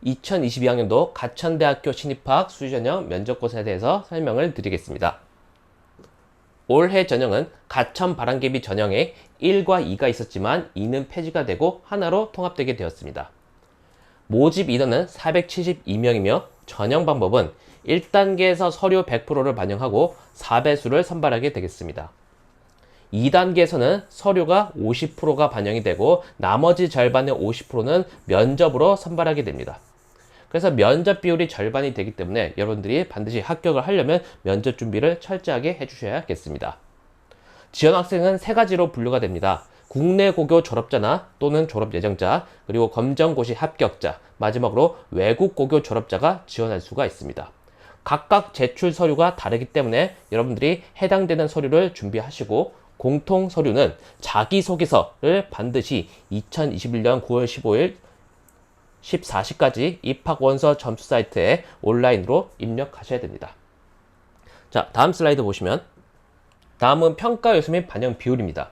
2022학년도 가천대학교 신입학 수시전형 면접고사에 대해서 설명을 드리겠습니다. 올해 전형은 가천 바람개비 전형에 1과 2가 있었지만 2는 폐지가 되고 하나로 통합되게 되었습니다. 모집 인원은 472명이며 전형 방법은 1단계에서 서류 100%를 반영하고 4배수를 선발하게 되겠습니다. 2단계에서는 서류가 50%가 반영이 되고 나머지 절반의 50%는 면접으로 선발하게 됩니다. 그래서 면접 비율이 절반이 되기 때문에 여러분들이 반드시 합격을 하려면 면접 준비를 철저하게 해주셔야겠습니다. 지원 학생은 세 가지로 분류가 됩니다. 국내 고교 졸업자나 또는 졸업 예정자, 그리고 검정고시 합격자, 마지막으로 외국 고교 졸업자가 지원할 수가 있습니다. 각각 제출 서류가 다르기 때문에 여러분들이 해당되는 서류를 준비하시고 공통 서류는 자기소개서를 반드시 2021년 9월 15일 14시까지 입학원서 점수 사이트에 온라인으로 입력하셔야 됩니다. 자, 다음 슬라이드 보시면 다음은 평가 요소 및 반영 비율입니다.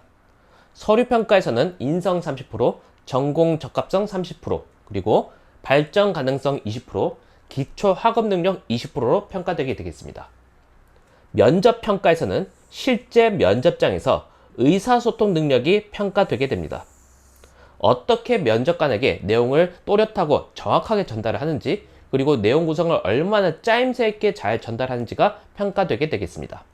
서류 평가에서는 인성 30%, 전공 적합성 30%, 그리고 발전 가능성 20%, 기초 학업 능력 20%로 평가되게 되겠습니다. 면접 평가에서는 실제 면접장에서 의사소통 능력이 평가되게 됩니다. 어떻게 면접관에게 내용을 또렷하고 정확하게 전달을 하는지, 그리고 내용 구성을 얼마나 짜임새 있게 잘 전달하는지가 평가되게 되겠습니다.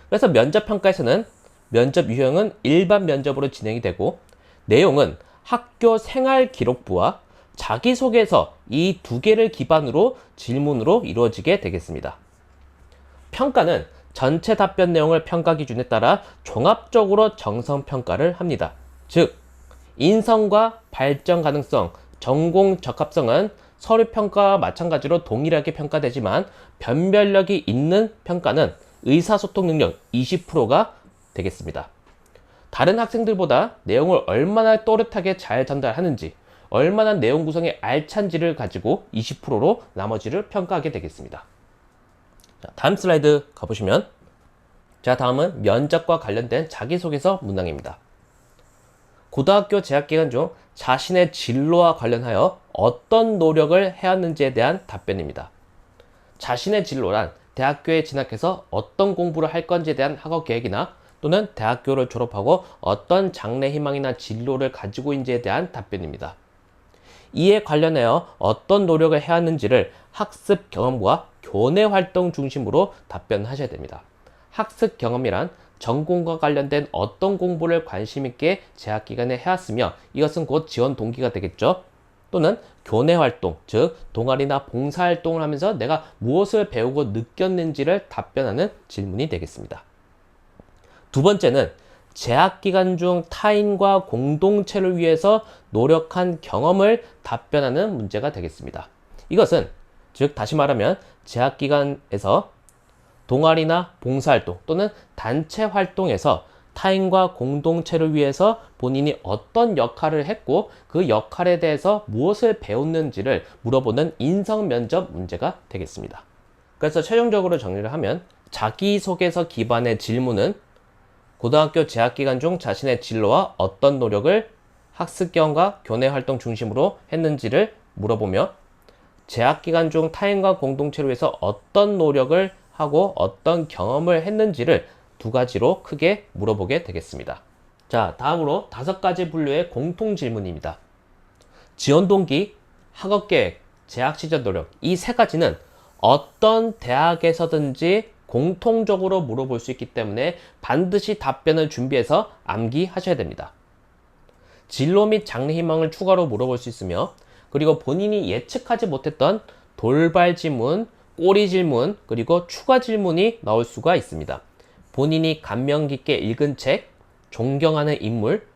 그래서 면접 평가에서는 면접 유형은 일반 면접으로 진행이 되고, 내용은 학교 생활 기록부와 자기소개서 이 두 개를 기반으로 질문으로 이루어지게 되겠습니다. 평가는 전체 답변 내용을 평가 기준에 따라 종합적으로 정성평가를 합니다. 즉, 인성과 발전 가능성, 전공 적합성은 서류 평가와 마찬가지로 동일하게 평가되지만 변별력이 있는 평가는 의사소통 능력 20%가 되겠습니다. 다른 학생들보다 내용을 얼마나 또렷하게 잘 전달하는지, 얼마나 내용 구성이 알찬지를 가지고 20%로 나머지를 평가하게 되겠습니다. 자, 다음 슬라이드 가보시면, 자, 다음은 면접과 관련된 자기소개서 문항입니다. 고등학교 재학기간 중 자신의 진로와 관련하여 어떤 노력을 해왔는지에 대한 답변입니다. 자신의 진로란 대학교에 진학해서 어떤 공부를 할 건지에 대한 학업 계획이나 또는 대학교를 졸업하고 어떤 장래 희망이나 진로를 가지고 있는지에 대한 답변입니다. 이에 관련하여 어떤 노력을 해왔는지를 학습 경험과 교내 활동 중심으로 답변하셔야 됩니다. 학습 경험이란 전공과 관련된 어떤 공부를 관심 있게 재학 기간에 해왔으며 이것은 곧 지원 동기가 되겠죠. 또는 교내 활동, 즉 동아리나 봉사 활동을 하면서 내가 무엇을 배우고 느꼈는지를 답변하는 질문이 되겠습니다. 두 번째는 재학 기간 중 타인과 공동체를 위해서 노력한 경험을 답변하는 문제가 되겠습니다. 이것은 즉 다시 말하면 재학 기간에서 동아리나 봉사활동 또는 단체 활동에서 타인과 공동체를 위해서 본인이 어떤 역할을 했고 그 역할에 대해서 무엇을 배웠는지를 물어보는 인성면접 문제가 되겠습니다. 그래서 최종적으로 정리를 하면 자기소개서 기반의 질문은 고등학교 재학기간 중 자신의 진로와 어떤 노력을 학습 경험과 교내 활동 중심으로 했는지를 물어보며 재학기간 중 타인과 공동체를 위해서 어떤 노력을 하고 어떤 경험을 했는지를 두 가지로 크게 물어보게 되겠습니다. 자, 다음으로 5가지 분류의 공통 질문입니다. 지원 동기, 학업 계획, 재학 시절 노력 이 세 가지는 어떤 대학에서든지 공통적으로 물어볼 수 있기 때문에 반드시 답변을 준비해서 암기하셔야 됩니다. 진로 및 장래 희망을 추가로 물어볼 수 있으며 그리고 본인이 예측하지 못했던 돌발 질문, 꼬리 질문, 그리고 추가 질문이 나올 수가 있습니다. 본인이 감명 깊게 읽은 책, 존경하는 인물,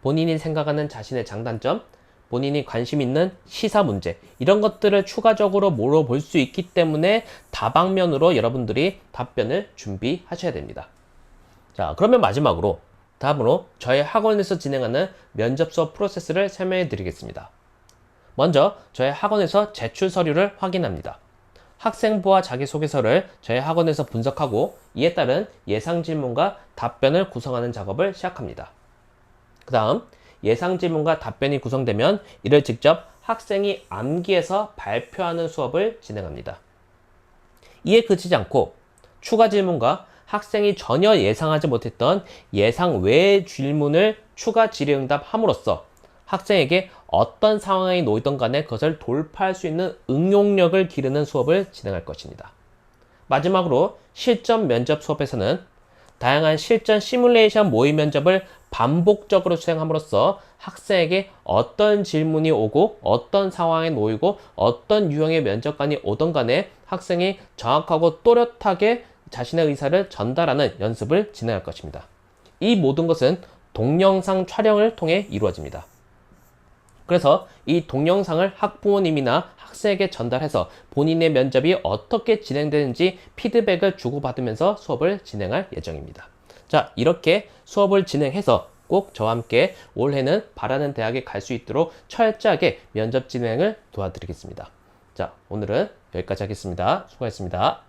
본인이 생각하는 자신의 장단점, 본인이 관심 있는 시사 문제 이런 것들을 추가적으로 물어볼 수 있기 때문에 다방면으로 여러분들이 답변을 준비하셔야 됩니다. 자, 그러면 마지막으로 다음으로 저희 학원에서 진행하는 면접 수업 프로세스를 설명해 드리겠습니다. 먼저 저희 학원에서 제출 서류를 확인합니다. 학생부와 자기소개서를 저희 학원에서 분석하고 이에 따른 예상 질문과 답변을 구성하는 작업을 시작합니다. 그 다음 예상 질문과 답변이 구성되면 이를 직접 학생이 암기해서 발표하는 수업을 진행합니다. 이에 그치지 않고 추가 질문과 학생이 전혀 예상하지 못했던 예상 외의 질문을 추가 질의응답함으로써 학생에게 어떤 상황이 놓이던 간에 그것을 돌파할 수 있는 응용력을 기르는 수업을 진행할 것입니다. 마지막으로 실전 면접 수업에서는 다양한 실전 시뮬레이션 모의 면접을 반복적으로 수행함으로써 학생에게 어떤 질문이 오고 어떤 상황에 놓이고 어떤 유형의 면접관이 오던 간에 학생이 정확하고 또렷하게 자신의 의사를 전달하는 연습을 진행할 것입니다. 이 모든 것은 동영상 촬영을 통해 이루어집니다. 그래서 이 동영상을 학부모님이나 학생에게 전달해서 본인의 면접이 어떻게 진행되는지 피드백을 주고받으면서 수업을 진행할 예정입니다. 자, 이렇게 수업을 진행해서 꼭 저와 함께 올해는 바라는 대학에 갈 수 있도록 철저하게 면접 진행을 도와드리겠습니다. 자, 오늘은 여기까지 하겠습니다. 수고하셨습니다.